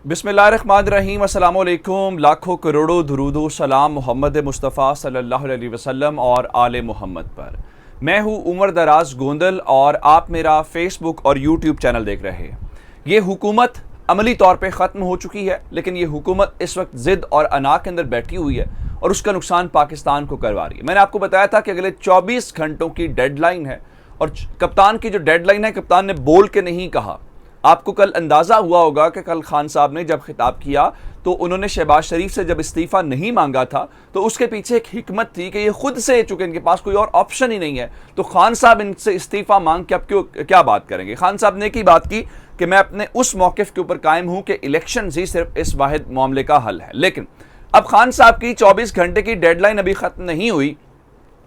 बिस्मिल्लाहिर्रहमानिर्रहीम, अस्सलाम वालेकुम। लाखों करोड़ों दुरूदो सलाम मोहम्मद मुस्तफ़ा सल्लल्लाहु अलैहि वसल्लम और आले मोहम्मद पर। मैं हूँ उमर दराज गोंदल और आप मेरा फेसबुक और यूट्यूब चैनल देख रहे हैं। ये हुकूमत अमली तौर पे ख़त्म हो चुकी है, लेकिन ये हुकूमत इस वक्त ज़िद और अना के अंदर बैठी हुई है और उसका नुकसान पाकिस्तान को करवा रही है। मैंने आपको बताया था कि अगले 24 घंटों की डेडलाइन है और कप्तान की जो डेडलाइन है, कप्तान ने बोल के नहीं कहा। आपको कल अंदाज़ा हुआ होगा कि कल खान साहब ने जब खिताब किया तो उन्होंने शहबाज शरीफ से जब इस्तीफ़ा नहीं मांगा था तो उसके पीछे एक हिकमत थी कि ये खुद से, चूंकि इनके पास कोई और ऑप्शन ही नहीं है, तो खान साहब इनसे इस्तीफ़ा मांग के अब क्यों क्या बात करेंगे। खान साहब ने की बात की कि मैं अपने उस मौक़िफ़ के ऊपर कायम हूँ कि इलेक्शन ही सिर्फ इस वाहिद मामले का हल है। लेकिन अब खान साहब की 24 घंटे की डेडलाइन अभी ख़त्म नहीं हुई।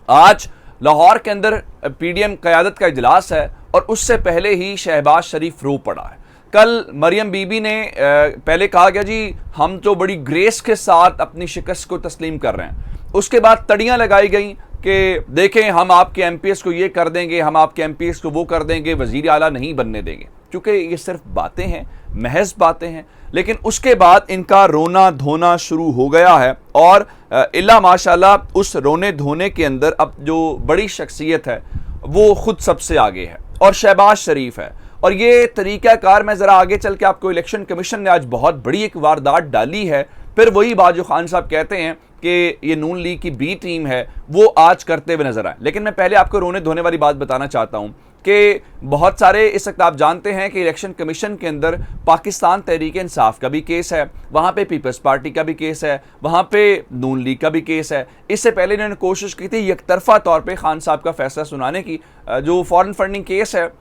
आज लाहौर के अंदर पीडीएम क़यादत का इजलास है और उससे पहले ही शहबाज शरीफ रो पड़ा है। कल मरियम बीबी ने पहले कहा गया जी हम तो बड़ी ग्रेस के साथ अपनी शिकस्त को तस्लीम कर रहे हैं। उसके बाद तड़ियां लगाई गई कि देखें हम आपके एमपीएस को ये कर देंगे, हम आपके एमपीएस को वो कर देंगे, वजीर आला नहीं बनने देंगे। चूँकि ये सिर्फ बातें हैं, महज बातें हैं, लेकिन उसके बाद इनका रोना धोना शुरू हो गया है और इल्ला माशाल्लाह उस रोने धोने के अंदर अब जो बड़ी शख्सियत है वो खुद सबसे आगे है और शहबाज शरीफ है। और ये तरीक़ाकार मैं ज़रा आगे चल के आपको, इलेक्शन कमीशन ने आज बहुत बड़ी एक वारदात डाली है। फिर वही बात जो खान साहब कहते हैं कि ये नून लीग की बी टीम है वो आज करते हुए नजर आए। लेकिन मैं पहले आपको रोने धोने वाली बात बताना चाहता हूँ कि बहुत सारे इस वक्त आप जानते हैं कि इलेक्शन कमीशन के अंदर पाकिस्तान तहरीक इंसाफ का भी केस है, वहाँ पे पीपल्स पार्टी का भी केस है, वहाँ पे नून लीग का भी केस है। इससे पहले इन्होंने कोशिश की थी एकतरफा तौर पे खान साहब का फैसला सुनाने की। जो फॉरेन फंडिंग केस है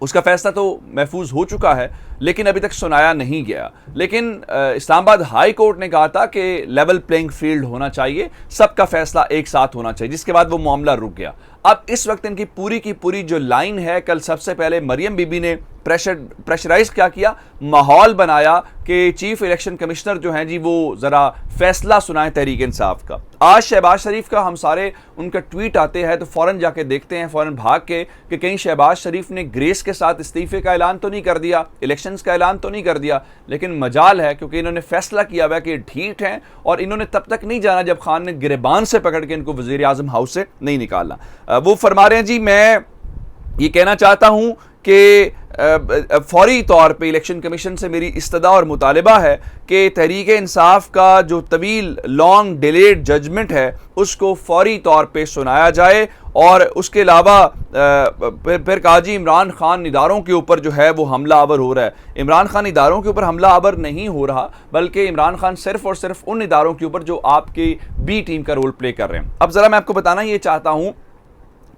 उसका फैसला तो महफूज हो चुका है, लेकिन अभी तक सुनाया नहीं गया। लेकिन इस्लामाबाद हाई कोर्ट ने कहा था कि लेवल प्लेइंग फील्ड होना चाहिए, सबका फैसला एक साथ होना चाहिए, जिसके बाद वो मामला रुक गया। अब इस वक्त इनकी पूरी की पूरी जो लाइन है, कल सबसे पहले मरियम बीबी ने प्रेशराइज क्या किया, माहौल बनाया कि चीफ इलेक्शन कमिश्नर जो हैं जी वो ज़रा फैसला सुनाएं तहरीक इंसाफ का। आज शहबाज शरीफ का हम सारे उनका ट्वीट आते हैं तो फ़ौरन जाके देखते हैं, फ़ौरन भाग के, कि कहीं शहबाज शरीफ ने ग्रेस के साथ इस्तीफ़े का ऐलान तो नहीं कर दिया, इलेक्शंस का ऐलान तो नहीं कर दिया। लेकिन मजाल है क्योंकि इन्होंने फैसला किया हुआ है कि ढीठ हैं और इन्होंने तब तक नहीं जाना जब खान ने गिरबान से पकड़ के इनको वज़ीर आज़म हाउस से नहीं निकालना। वो फरमा रहे हैं जी मैं ये कहना चाहता हूँ कि फौरी तौर पे इलेक्शन कमीशन से मेरी इस्तदा और मुतालिबा है कि तहरीक इंसाफ का जो तवील लॉन्ग डिलेड जजमेंट है उसको फौरी तौर पे सुनाया जाए। और उसके अलावा फिर कहा जी इमरान खान इदारों के ऊपर जो है वो हमला आवर हो रहा है। इमरान खान इदारों के ऊपर हमला आवर नहीं हो रहा, बल्कि इमरान खान सिर्फ और सिर्फ उन इदारों के ऊपर जो आपकी बी टीम का रोल प्ले कर रहे हैं। अब ज़रा मैं आपको बताना ये चाहता हूँ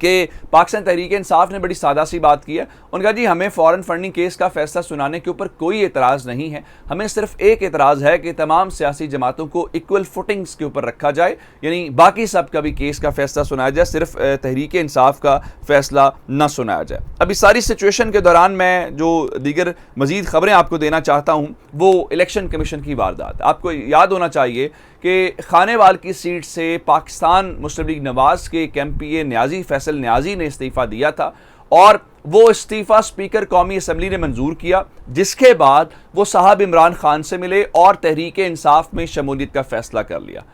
कि पाकिस्तान तहरीक इंसाफ ने बड़ी सादा सी बात की है। उनका जी हमें फॉरेन फंडिंग केस का फैसला सुनाने के ऊपर कोई एतराज़ नहीं है, हमें सिर्फ एक एतराज़ है कि तमाम सियासी जमातों को इक्वल फुटिंग्स के ऊपर रखा जाए, यानी बाकी सब का भी केस का फैसला सुनाया जाए, सिर्फ तहरीक इंसाफ का फैसला न सुनाया जाए। अब इस सारी सिचुएशन के दौरान मैं जो दीगर मज़ीद ख़बरें आपको देना चाहता हूँ वो इलेक्शन कमीशन की वारदात। आपको याद होना चाहिए कि खानेवाल की सीट से पाकिस्तान मुस्लिम लीग नवाज के एक MPA न्याजी फैसल न्याजी ने इस्तीफ़ा दिया था और वो इस्तीफ़ा स्पीकर कौमी असम्बली ने मंजूर किया, जिसके बाद वो साहब इमरान खान से मिले और तहरीक इंसाफ में शमूलियत का फैसला कर लिया।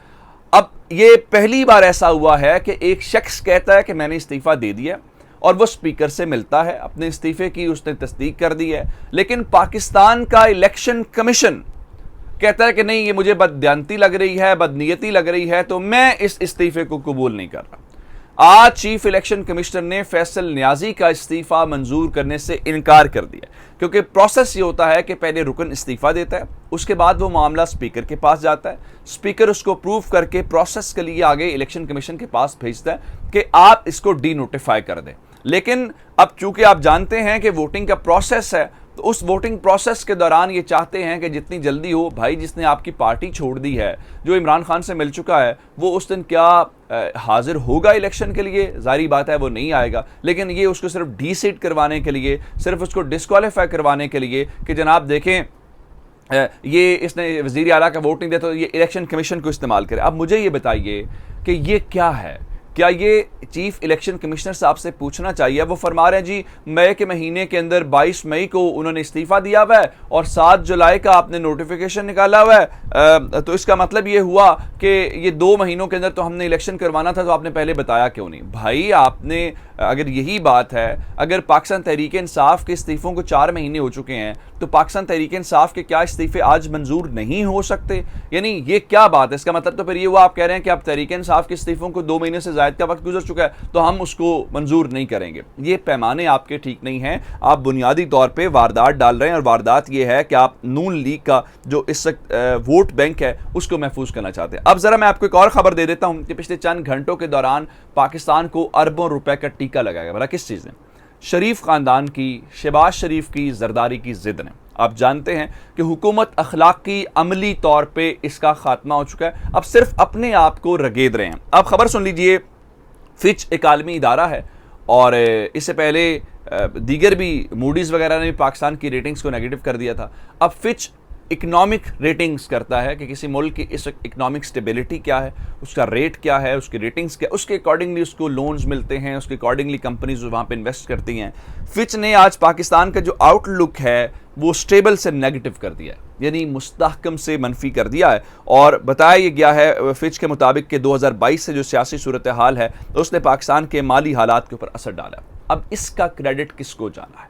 अब ये पहली बार ऐसा हुआ है कि एक शख्स कहता है कि मैंने इस्तीफ़ा दे दिया और वो स्पीकर से मिलता है, अपने इस्तीफ़े की उसने तस्दीक कर दी है, लेकिन पाकिस्तान का इलेक्शन कमीशन कहता है कि नहीं ये मुझे बददियानती लग रही है, बदनीयती लग रही है, तो मैं इस इस्तीफ़े को कबूल नहीं कर रहा। आज चीफ इलेक्शन कमिश्नर ने फैसल न्याजी का इस्तीफ़ा मंजूर करने से इनकार कर दिया, क्योंकि प्रोसेस ये होता है कि पहले रुकन इस्तीफ़ा देता है, उसके बाद वो मामला स्पीकर के पास जाता है, स्पीकर उसको अप्रूव करके प्रोसेस के लिए आगे इलेक्शन कमीशन के पास भेजता है कि आप इसको डी नोटिफाई कर दें। लेकिन अब चूंकि आप जानते हैं कि वोटिंग का प्रोसेस है, तो उस वोटिंग प्रोसेस के दौरान ये चाहते हैं कि जितनी जल्दी हो, भाई जिसने आपकी पार्टी छोड़ दी है, जो इमरान खान से मिल चुका है, वो उस दिन क्या हाजिर होगा इलेक्शन के लिए? जाहिर बात है वो नहीं आएगा, लेकिन ये उसको सिर्फ डी सीट करवाने के लिए, सिर्फ उसको डिस्क्वालीफाई करवाने के लिए कि जनाब देखें ये इसने वज़ीर आला का वोट नहीं दिया तो ये इलेक्शन कमीशन को इस्तेमाल करे। अब मुझे ये बताइए कि ये क्या है? क्या ये चीफ इलेक्शन कमिश्नर साहब से पूछना चाहिए? वो फरमा रहे हैं जी मई के महीने के अंदर 22 मई को उन्होंने इस्तीफा दिया हुआ है और 7 जुलाई का आपने नोटिफिकेशन निकाला हुआ है, तो इसका मतलब ये हुआ कि ये 2 महीनों के अंदर तो हमने इलेक्शन करवाना था, तो आपने पहले बताया क्यों नहीं? भाई आपने, अगर यही बात है, अगर पाकिस्तान तहरीक इंसाफ के इस्तीफों को 4 महीने हो चुके हैं तो पाकिस्तान तहरीक इंसाफ के क्या इस्तीफे आज मंजूर नहीं हो सकते? यानी ये क्या बात है? इसका मतलब तो फिर ये हुआ आप कह रहे हैं कि आप तहरीक इंसाफ के इस्तीफों को 2 महीने से ज़ायद का वक्त गुजर चुका है तो हम उसको मंजूर नहीं करेंगे। ये पैमाने आपके ठीक नहीं हैं। आप बुनियादी तौर पर वारदात डाल रहे हैं और वारदात ये है कि आप नून लीग का जो इस वोट बैंक है उसको महफूज करना चाहते हैं। अब जरा मैं आपको एक और खबर दे देता हूं कि पिछले चंद घंटों के दौरान पाकिस्तान को अरबों रुपए का टीका लगाया। भला किस चीज़ ने? शरीफ खानदान की, शहबाज शरीफ की जरदारी की जिद ने। आप जानते हैं कि हुकूमत अखलाकी अमली तौर पे इसका खात्मा हो चुका है, अब सिर्फ अपने आप को रगेद रहे हैं। अब खबर सुन लीजिए, फिच एक आलमी इदारा है और इससे पहले दीगर भी मूडीज़ वगैरह ने भी पाकिस्तान की रेटिंग्स को नेगेटिव कर दिया था। अब फिच इकनॉमिक रेटिंग्स करता है कि किसी मुल्क की इस इकनॉमिक स्टेबिलिटी क्या है, उसका रेट क्या है, उसकी रेटिंग्स क्या, उसके अकॉर्डिंगली उसको लोन्स मिलते हैं, उसके अकॉर्डिंगली कंपनीज वहाँ पे इन्वेस्ट करती हैं। फिच ने आज पाकिस्तान का जो आउटलुक है वो स्टेबल से नेगेटिव कर दिया है, यानी मुस्तहकम से मनफी कर दिया है। और बताया गया है फिच के मुताबिक कि 2022 से जो सियासी सूरत हाल है उसने पाकिस्तान के माली हालात के ऊपर असर डाला। अब इसका क्रेडिट किसको जाना है?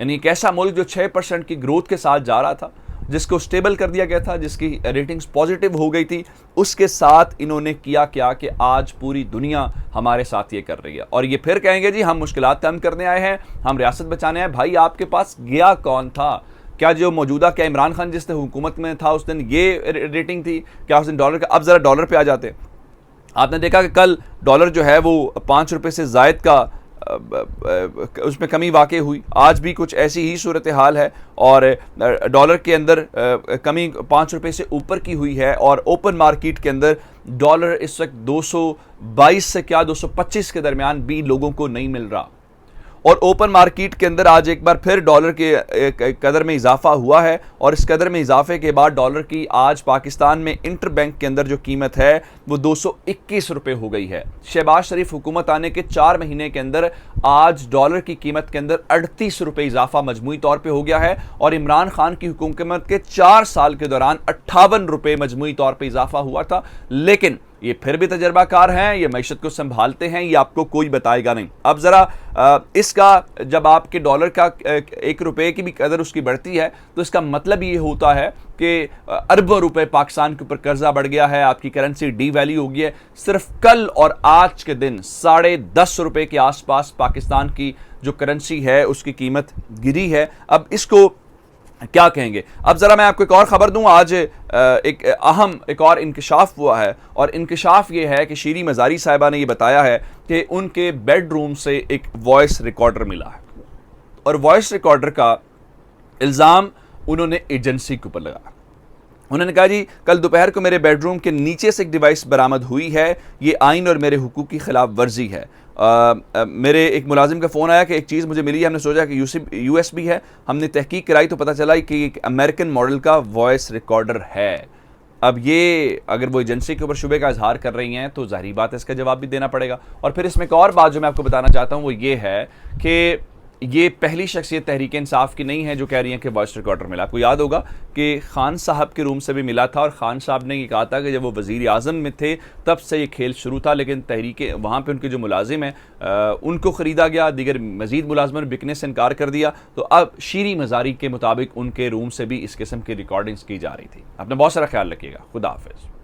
यानी एक ऐसा मुल्क जो 6% की ग्रोथ के साथ जा रहा था, जिसको स्टेबल कर दिया गया था, जिसकी रेटिंग्स पॉजिटिव हो गई थी, उसके साथ इन्होंने किया क्या कि आज पूरी दुनिया हमारे साथ ये कर रही है। और ये फिर कहेंगे जी हम मुश्किलात कम करने आए हैं, हम रियासत बचाने आए। भाई आपके पास गया कौन था? क्या जो मौजूदा, क्या इमरान खान जिस दिन हुकूमत में था उस दिन ये रेटिंग थी? क्या उस दिन डॉलर का? अब ज़रा डॉलर पे आ जाते। आपने देखा कि कल डॉलर जो है वो 5 रुपये से ज़ायद का उसमें कमी वाक़ई हुई। आज भी कुछ ऐसी ही सूरत हाल है और डॉलर के अंदर कमी 5 रुपये से ऊपर की हुई है और ओपन मार्केट के अंदर डॉलर इस वक्त 222 से क्या 225 के दरमियान भी लोगों को नहीं मिल रहा। और ओपन मार्केट के अंदर आज एक बार फिर डॉलर के कदर में इजाफा हुआ है और इस कदर में इजाफे के बाद डॉलर की आज पाकिस्तान में इंटर बैंक के अंदर जो कीमत है वो 221 रुपये हो गई है। शहबाज शरीफ हुकूमत आने के 4 महीने के अंदर आज डॉलर की कीमत के अंदर 38 रुपये इजाफा मजमूई तौर पर हो गया है और इमरान खान की हुकूमत के 4 साल के दौरान 58 रुपये मजमूई तौर पर इजाफा हुआ था। लेकिन ये फिर भी तजर्बाकार हैं, ये मैशत को संभालते हैं, ये आपको कोई बताएगा नहीं। अब ज़रा इसका, जब आपके डॉलर का 1 रुपये की भी कदर उसकी बढ़ती है तो इसका मतलब ये होता है कि अरबों रुपए पाकिस्तान के ऊपर कर्जा बढ़ गया है, आपकी करेंसी डी वैल्यू हो गई है। सिर्फ कल और आज के दिन 10.5 रुपये के आसपास पाकिस्तान की जो करेंसी है उसकी कीमत गिरी है। अब इसको क्या कहेंगे? अब ज़रा मैं आपको एक और ख़बर दूं। आज एक अहम एक और इंकशाफ हुआ है और इंकशाफ ये है कि शीरी मज़ारी साहिबा ने ये बताया है कि उनके बेडरूम से एक वॉइस रिकॉर्डर मिला है और वॉइस रिकॉर्डर का इल्ज़ाम उन्होंने एजेंसी के ऊपर लगाया। उन्होंने कहा जी कल दोपहर को मेरे बेडरूम के नीचे से एक डिवाइस बरामद हुई है, ये आइन और मेरे हुकूक की खिलाफ वर्जी है। मेरे एक मुलाजिम का फ़ोन आया कि एक चीज़ मुझे मिली है, हमने सोचा कि USB है, हमने तहकीक कराई तो पता चला कि एक अमेरिकन मॉडल का वॉइस रिकॉर्डर है। अब ये अगर वो एजेंसी के ऊपर शुबे का इजहार कर रही हैं तो ज़ाहिर बात है इसका जवाब भी देना पड़ेगा। और फिर इसमें एक और बात जो मैं आपको बताना चाहता हूँ वो ये है कि ये पहली शख्सियत तहरीक इंसाफ की नहीं है जो कह रही है कि वॉइस रिकॉर्डर मिला। आपको याद होगा कि खान साहब के रूम से भी मिला था और खान साहब ने ये कहा था कि जब वो वज़ीर आज़म में थे तब से ये खेल शुरू था, लेकिन तहरीक वहाँ पे उनके जो मुलाजिम हैं उनको ख़रीदा गया, दीगर मज़ीद मुलाजमन ने बिकने से इनकार कर दिया। तो अब शीरी मज़ारी के मुताबिक उनके रूम से भी इस किस्म की रिकॉर्डिंग्स की जा रही थी। अपना बहुत सारा ख्याल रखिएगा। खुदा हाफ़िज़।